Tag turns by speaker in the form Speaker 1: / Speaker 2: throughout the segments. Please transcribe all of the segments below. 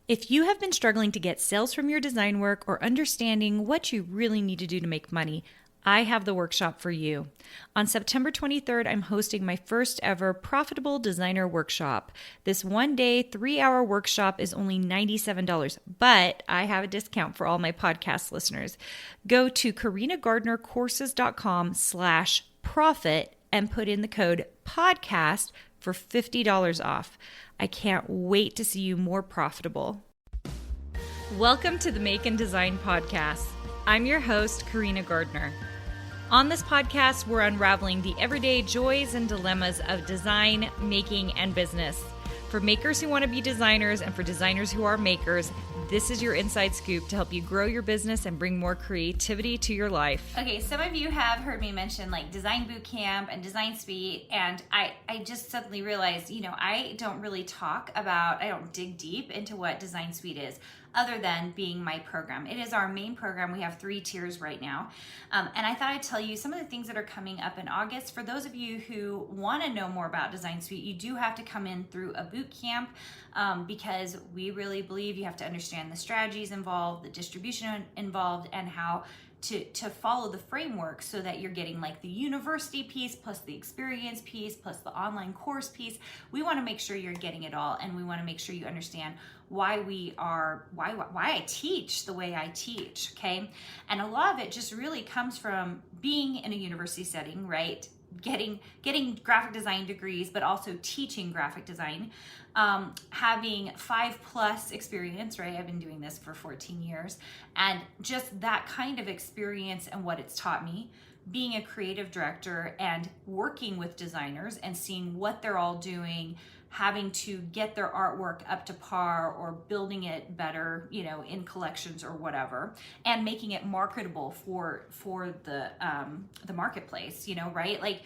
Speaker 1: If you have been struggling to get sales from your design work or understanding what you really need to do to make money, I have the workshop for you. On September 23rd, I'm hosting my first ever Profitable Designer Workshop. This 1-day, 3-hour workshop is only $97, but I have a discount for all my podcast listeners. Go to carinagardnercourses.com/profit and put in the code podcast for $50 off. I can't wait to see you more profitable. Welcome to the Make and Design Podcast. I'm your host, Carina Gardner. On this podcast, we're unraveling the everyday joys and dilemmas of design, making, and business. For makers who want to be designers and for designers who are makers, this is your inside scoop to help you grow your business and bring more creativity to your life.
Speaker 2: Okay, some of you have heard me mention like Design Boot Camp and Design Suite, and I just suddenly realized, I don't dig deep into what Design Suite is, other than being my program. It is our main program. We have 3 tiers right now. And I thought I'd tell you some of the things that are coming up in August. For those of you who want to know more about Design Suite, you do have to come in through a boot camp because we really believe you have to understand the strategies involved, the distribution involved, and how to follow the framework so that you're getting like the university piece plus the experience piece plus the online course piece. We want to make sure you're getting it all, and we want to make sure you understand why I teach the way I teach, okay? And a lot of it just really comes from being in a university setting, right? Getting graphic design degrees, but also teaching graphic design, having 5+ experience, right? I've been doing this for 14 years, and just that kind of experience and what it's taught me, being a creative director and working with designers and seeing what they're all doing, having to get their artwork up to par or building it better, in collections or whatever, and making it marketable for the marketplace, right? Like,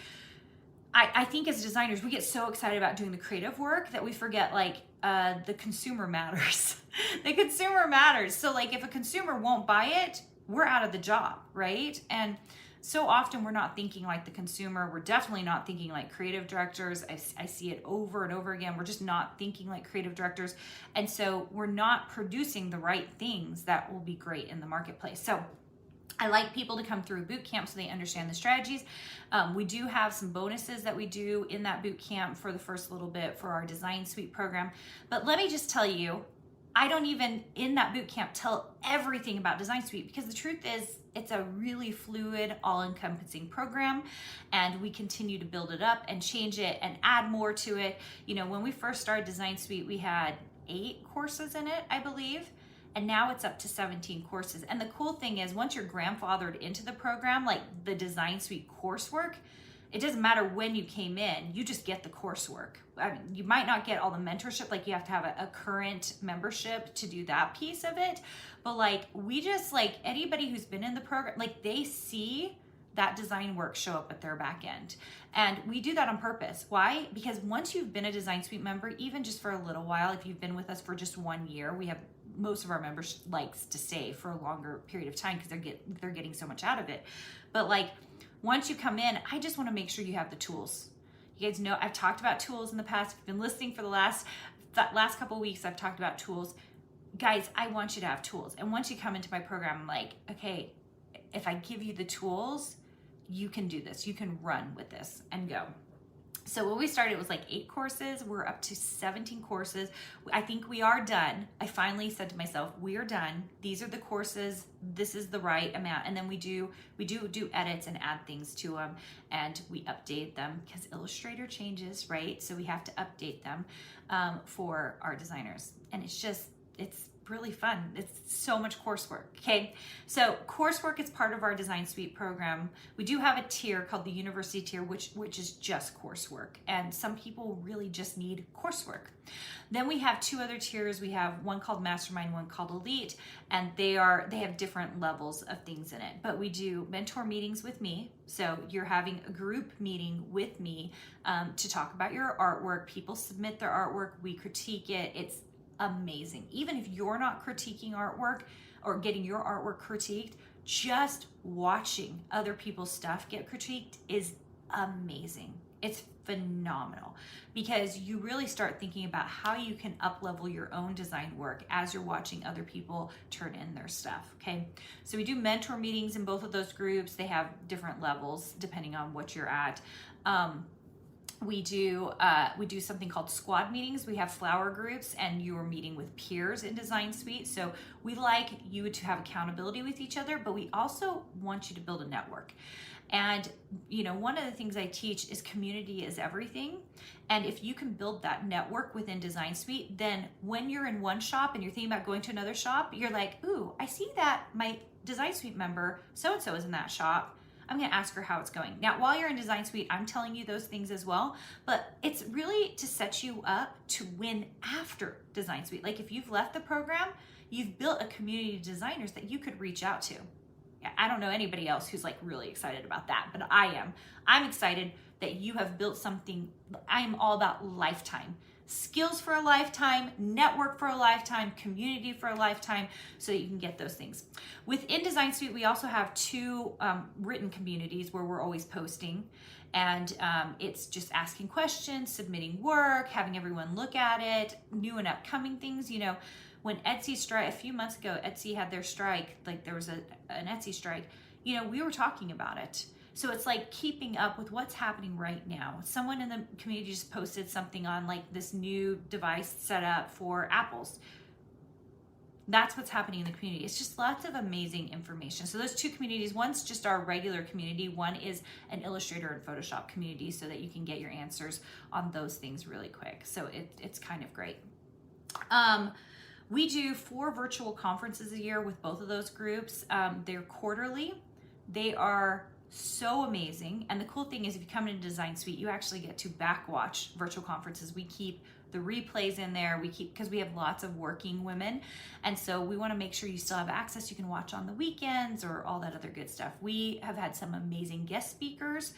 Speaker 2: I think as designers, we get so excited about doing the creative work that we forget the consumer matters. The consumer matters. So like if a consumer won't buy it, we're out of the job, right? And so often we're not thinking like the consumer. We're definitely not thinking like creative directors. I see it over and over again. We're just not thinking like creative directors. And so we're not producing the right things that will be great in the marketplace. So I like people to come through a boot camp so they understand the strategies. We do have some bonuses that we do in that boot camp for the first little bit for our Design Suite program. But let me just tell you, I don't even in that boot camp tell everything about Design Suite, because the truth is it's a really fluid, all-encompassing program, and we continue to build it up and change it and add more to it. When we first started Design Suite, we had 8 courses in it, I believe, and now it's up to 17 courses. And the cool thing is, once you're grandfathered into the program, like the Design Suite coursework, it doesn't matter when you came in, you just get the coursework. I mean, you might not get all the mentorship, like you have to have a current membership to do that piece of it. But like, we just like anybody who's been in the program, like they see that design work show up at their back end. And we do that on purpose. Why? Because once you've been a Design Suite member, even just for a little while, if you've been with us for just 1 year, we have most of our members likes to stay for a longer period of time because they're getting so much out of it. But like, once you come in, I just want to make sure you have the tools. You guys know I've talked about tools in the past. If you've been listening for the last couple of weeks, I've talked about tools. Guys, I want you to have tools. And once you come into my program, I'm like, okay, if I give you the tools, you can do this. You can run with this and go. So when we started, it was like 8 courses. We're up to 17 courses. I think we are done. I finally said to myself, we are done. These are the courses. This is the right amount. And then we do edits and add things to them, and we update them because Illustrator changes, right? So we have to update them for our designers. And it's really fun. It's so much coursework. Okay. So coursework is part of our Design Suite program. We do have a tier called the university tier, which is just coursework. And some people really just need coursework. Then we have 2 other tiers. We have one called Mastermind, one called Elite, and they have different levels of things in it. But we do mentor meetings with me. So you're having a group meeting with me to talk about your artwork. People submit their artwork. We critique it. It's amazing. Even if you're not critiquing artwork or getting your artwork critiqued, just watching other people's stuff get critiqued is amazing. It's phenomenal because you really start thinking about how you can up-level your own design work as you're watching other people turn in their stuff, okay? So we do mentor meetings in both of those groups. They have different levels depending on what you're at. We do something called squad meetings. We have flower groups and you are meeting with peers in Design Suite. So we like you to have accountability with each other, but we also want you to build a network. And one of the things I teach is community is everything. And if you can build that network within Design Suite, then when you're in one shop and you're thinking about going to another shop, you're like, ooh, I see that my Design Suite member so-and-so is in that shop. I'm gonna ask her how it's going. Now, while you're in Design Suite, I'm telling you those things as well, but it's really to set you up to win after Design Suite. Like if you've left the program, you've built a community of designers that you could reach out to. I don't know anybody else who's like really excited about that, but I am. I'm excited that you have built something. I'm all about lifetime. Skills for a lifetime, network for a lifetime, community for a lifetime, so that you can get those things. Within Design Suite, we also have two written communities where we're always posting. And it's just asking questions, submitting work, having everyone look at it, new and upcoming things, When Etsy strike, a few months ago, Etsy had their strike, like there was an Etsy strike, we were talking about it. So it's like keeping up with what's happening right now. Someone in the community just posted something on like this new device set up for apples. That's what's happening in the community. It's just lots of amazing information. So those two communities, one's just our regular community, one is an Illustrator and Photoshop community so that you can get your answers on those things really quick. So it's kind of great. We do 4 virtual conferences a year with both of those groups. They're quarterly. They are so amazing. And the cool thing is if you come into Design Suite, you actually get to backwatch virtual conferences. We keep the replays in there. Because we have lots of working women. And so we want to make sure you still have access. You can watch on the weekends or all that other good stuff. We have had some amazing guest speakers.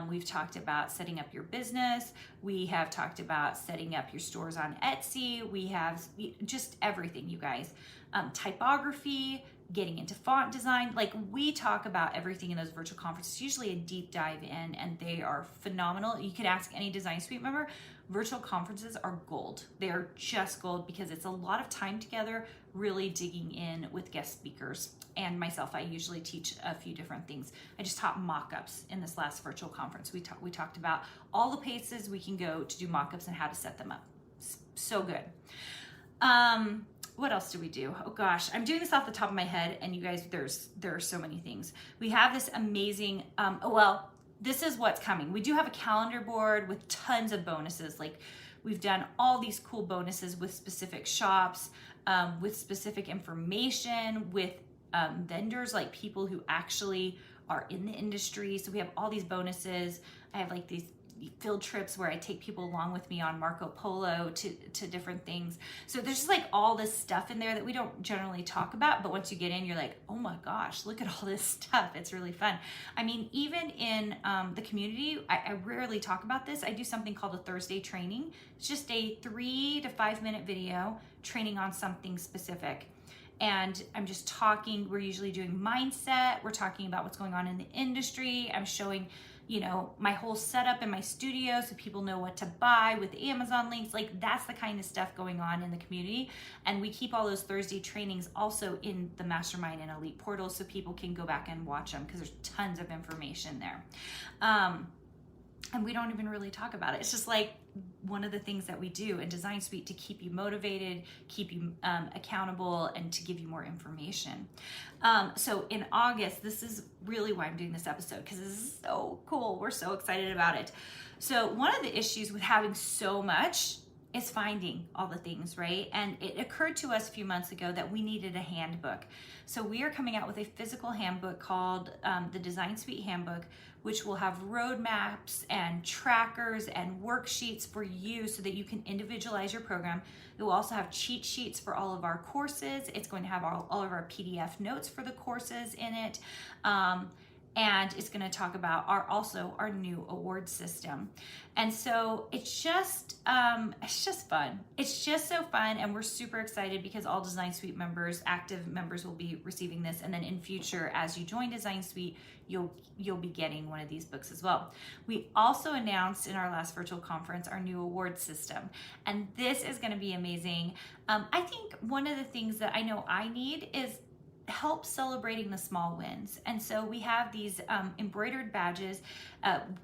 Speaker 2: We've talked about setting up your business. We have talked about setting up your stores on Etsy. We have just everything, you guys. Typography, getting into font design. Like we talk about everything in those virtual conferences, usually a deep dive in, and they are phenomenal. You could ask any Design Suite member. Virtual conferences are gold. They are just gold because it's a lot of time together, really digging in with guest speakers. And myself, I usually teach a few different things. I just taught mock-ups in this last virtual conference. We talked about all the places we can go to do mock-ups and how to set them up. So good. What else do we do? Oh gosh, I'm doing this off the top of my head, and you guys, there are so many things. We have this amazing, this is what's coming. We do have a calendar board with tons of bonuses. Like we've done all these cool bonuses with specific shops, with specific information, with vendors, like people who actually are in the industry. So we have all these bonuses. I have like these field trips where I take people along with me on Marco Polo to different things. So there's just like all this stuff in there that we don't generally talk about, but once you get in, you're like, oh my gosh, look at all this stuff. It's really fun. I mean, even in the community, I rarely talk about this. I do something called a Thursday training. It's just a 3 to 5 minute video training on something specific. And I'm just talking, we're usually doing mindset. We're talking about what's going on in the industry. I'm showing my whole setup in my studio so people know what to buy with Amazon links. Like that's the kind of stuff going on in the community. And we keep all those Thursday trainings also in the Mastermind and Elite portals so people can go back and watch them because there's tons of information there. And we don't even really talk about it. It's just like one of the things that we do in Design Suite to keep you motivated, keep you accountable, and to give you more information. So in August, this is really why I'm doing this episode, because this is so cool. We're so excited about it. So one of the issues with having so much is finding all the things, right? And it occurred to us a few months ago that we needed a handbook. So we are coming out with a physical handbook called the Design Suite Handbook, which will have roadmaps and trackers and worksheets for you so that you can individualize your program. It will also have cheat sheets for all of our courses. It's going to have all of our PDF notes for the courses in it. and it's going to talk about our new award system. And so it's just fun. It's just so fun, and we're super excited because all Design Suite members, active members, will be receiving this. And then in future, as you join Design Suite, you'll be getting one of these books as well. We also announced in our last virtual conference our new award system, and this is going to be amazing. I think one of the things that I know I need is help celebrating the small wins. And so we have these embroidered badges.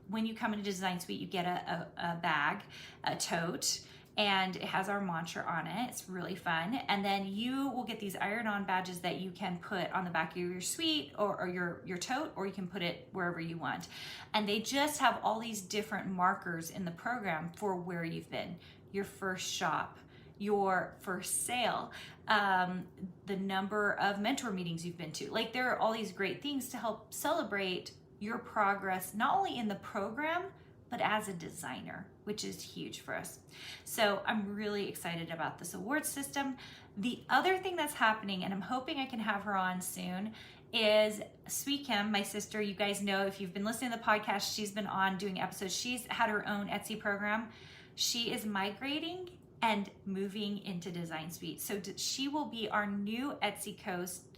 Speaker 2: When you come into Design Suite, you get a bag, a tote, and it has our mantra on it. It's really fun. And then you will get these iron-on badges that you can put on the back of your suite or your tote, or you can put it wherever you want. And they just have all these different markers in the program for where you've been, your first shop, your first sale, the number of mentor meetings you've been to. Like, there are all these great things to help celebrate your progress, not only in the program, but as a designer, which is huge for us. So I'm really excited about this award system. The other thing that's happening, and I'm hoping I can have her on soon, is Sweet Kim, my sister. You guys know, if you've been listening to the podcast, she's been on doing episodes. She's had her own Etsy program. She is migrating and moving into Design Suite. So she will be our new Etsy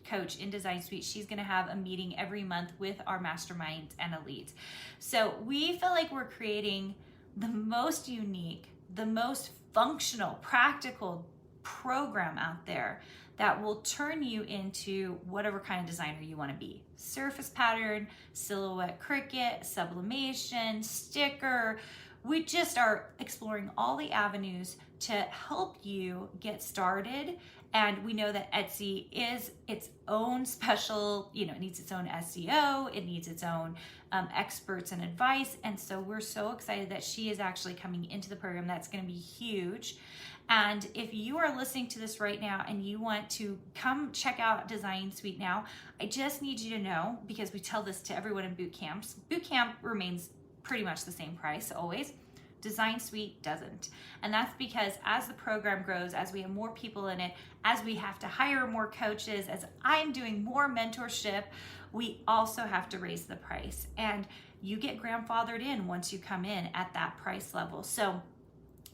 Speaker 2: coach in Design Suite. She's going to have a meeting every month with our masterminds and elites. So we feel like we're creating the most unique, the most functional, practical program out there that will turn you into whatever kind of designer you want to be. Surface pattern, silhouette Cricut, sublimation, sticker. We just are exploring all the avenues to help you get started. And we know that Etsy is its own special, it needs its own SEO, it needs its own experts and advice. And so we're so excited that she is actually coming into the program. That's going to be huge. And if you are listening to this right now and you want to come check out Design Suite now, I just need you to know, because we tell this to everyone in boot camps, boot camp remains pretty much the same price always. Design Suite doesn't. And that's because as the program grows, as we have more people in it, as we have to hire more coaches, as I'm doing more mentorship, we also have to raise the price. And you get grandfathered in once you come in at that price level. So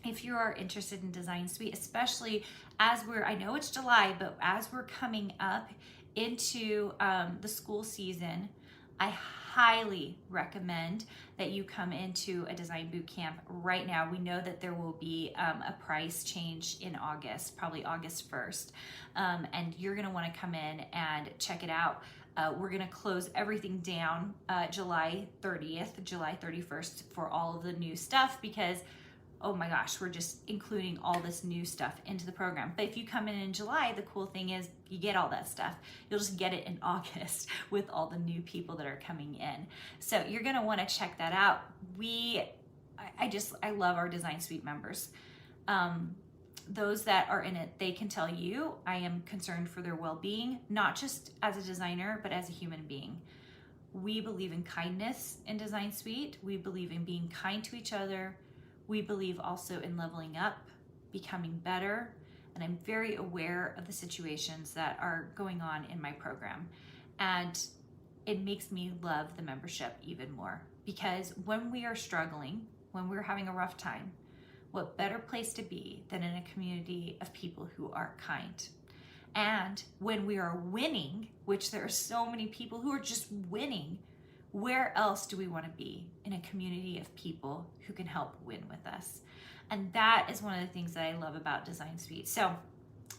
Speaker 2: if you are interested in Design Suite, especially as I know it's July, but as we're coming up into the school season, I highly recommend that you come into a design boot camp right now. We know that there will be a price change in August, probably August 1st, and you're going to want to come in and check it out. We're going to close everything down July 30th, July 31st for all of the new stuff, because oh my gosh, we're just including all this new stuff into the program. But if you come in July, the cool thing is you get all that stuff. You'll just get it in August with all the new people that are coming in. So you're gonna wanna check that out. I love our Design Suite members. Those that are in it, they can tell you I am concerned for their well-being, not just as a designer, but as a human being. We believe in kindness in Design Suite. We believe in being kind to each other. We believe also in leveling up, becoming better, and I'm very aware of the situations that are going on in my program. And it makes me love the membership even more, because when we are struggling, when we're having a rough time, what better place to be than in a community of people who are kind? And when we are winning, which there are so many people who are just winning, where else do we want to be in a community of people who can help win with us? And that is one of the things that I love about Design Suite. So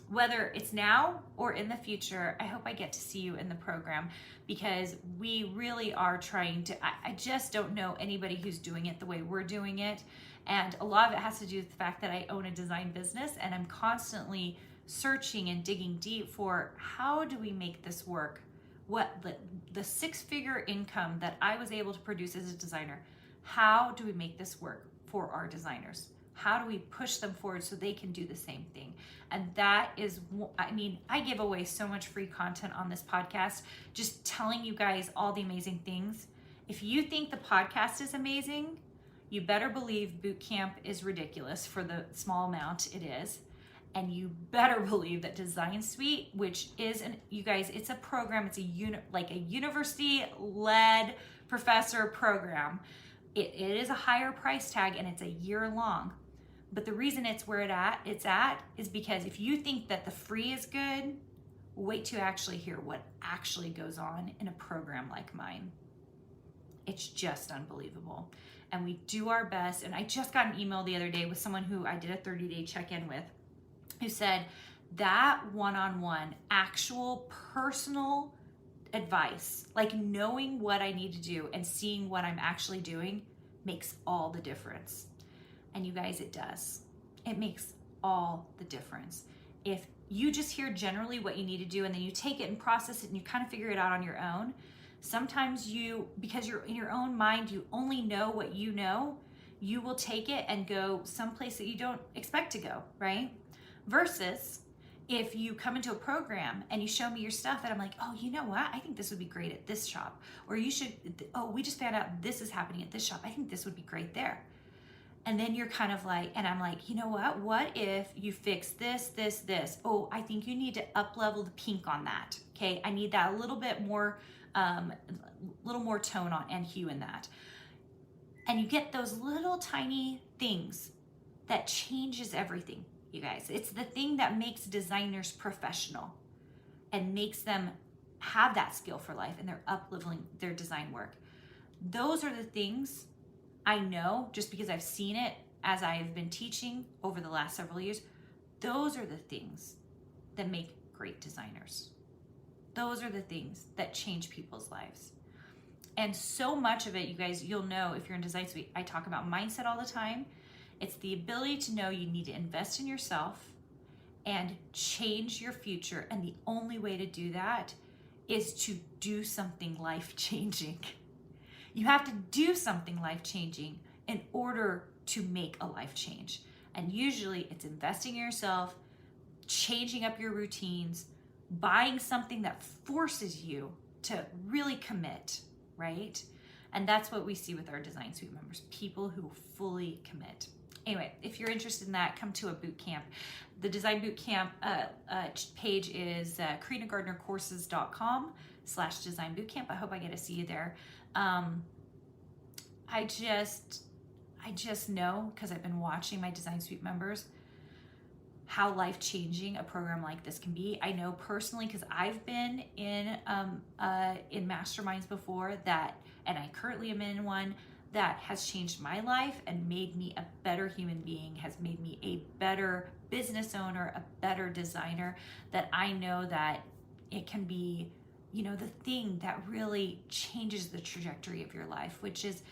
Speaker 2: whether it's now or in the future, I hope I get to see you in the program, because we really are trying to, I just don't know anybody who's doing it the way we're doing it. And a lot of it has to do with the fact that I own a design business, and I'm constantly searching and digging deep for how do we make this work? What the six-figure income that I was able to produce as a designer, how do we make this work for our designers? How do we push them forward so they can do the same thing? And that is, I give away so much free content on this podcast, just telling you guys all the amazing things. If you think the podcast is amazing, you better believe boot camp is ridiculous for the small amount it is. And you better believe that Design Suite, which is, you guys, it's a program, it's like a university-led professor program. It is a higher price tag and it's a year long. But the reason it's where it's at is because if you think that the free is good, wait to actually hear what actually goes on in a program like mine. It's just unbelievable. And we do our best. And I just got an email the other day with someone who I did a 30-day check-in with, who said that one-on-one actual personal advice, like knowing what I need to do and seeing what I'm actually doing, makes all the difference. And you guys, it does. It makes all the difference. If you just hear generally what you need to do and then you take it and process it and you kind of figure it out on your own, sometimes because you're in your own mind, you only know what you know, you will take it and go someplace that you don't expect to go, right? Versus if you come into a program and you show me your stuff and I'm like, oh, you know what? I think this would be great at this shop. Or we just found out this is happening at this shop. I think this would be great there. And then you're kind of like, and I'm like, you know what? What if you fix this, this, this? Oh, I think you need to up level the pink on that. Okay, I need that a little bit more, tone on and hue in that. And you get those little tiny things that changes everything, you guys. It's the thing that makes designers professional and makes them have that skill for life, and they're up-leveling their design work. Those are the things I know, just because I've seen it as I've been teaching over the last several years. Those are the things that make great designers. Those are the things that change people's lives. And so much of it, you guys, you'll know if you're in Design Suite, I talk about mindset all the time. It's the ability to know you need to invest in yourself and change your future. And the only way to do that is to do something life-changing. You have to do something life-changing in order to make a life change. And usually it's investing in yourself, changing up your routines, buying something that forces you to really commit, right? And that's what we see with our Design Suite members, people who fully commit. Anyway, if you're interested in that, come to a boot camp. The Design Boot Camp page is carinagardnercourses.com/design bootcamp. I hope I get to see you there. I just know, because I've been watching my Design Suite members, how life-changing a program like this can be. I know personally, because I've been in masterminds before that, and I currently am in one that has changed my life and made me a better human being, has made me a better business owner, a better designer, that I know that it can be, the thing that really changes the trajectory of your life, which is,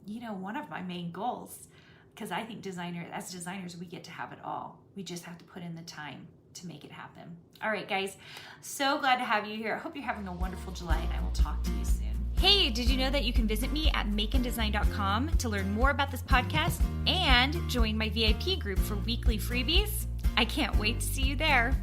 Speaker 2: one of my main goals. Because I think as designers, we get to have it all. We just have to put in the time to make it happen. All right, guys, so glad to have you here. I hope you're having a wonderful July, and I will talk to you soon. Hey, did you know that you can visit me at makeanddesign.com to learn more about this podcast and join my VIP group for weekly freebies? I can't wait to see you there.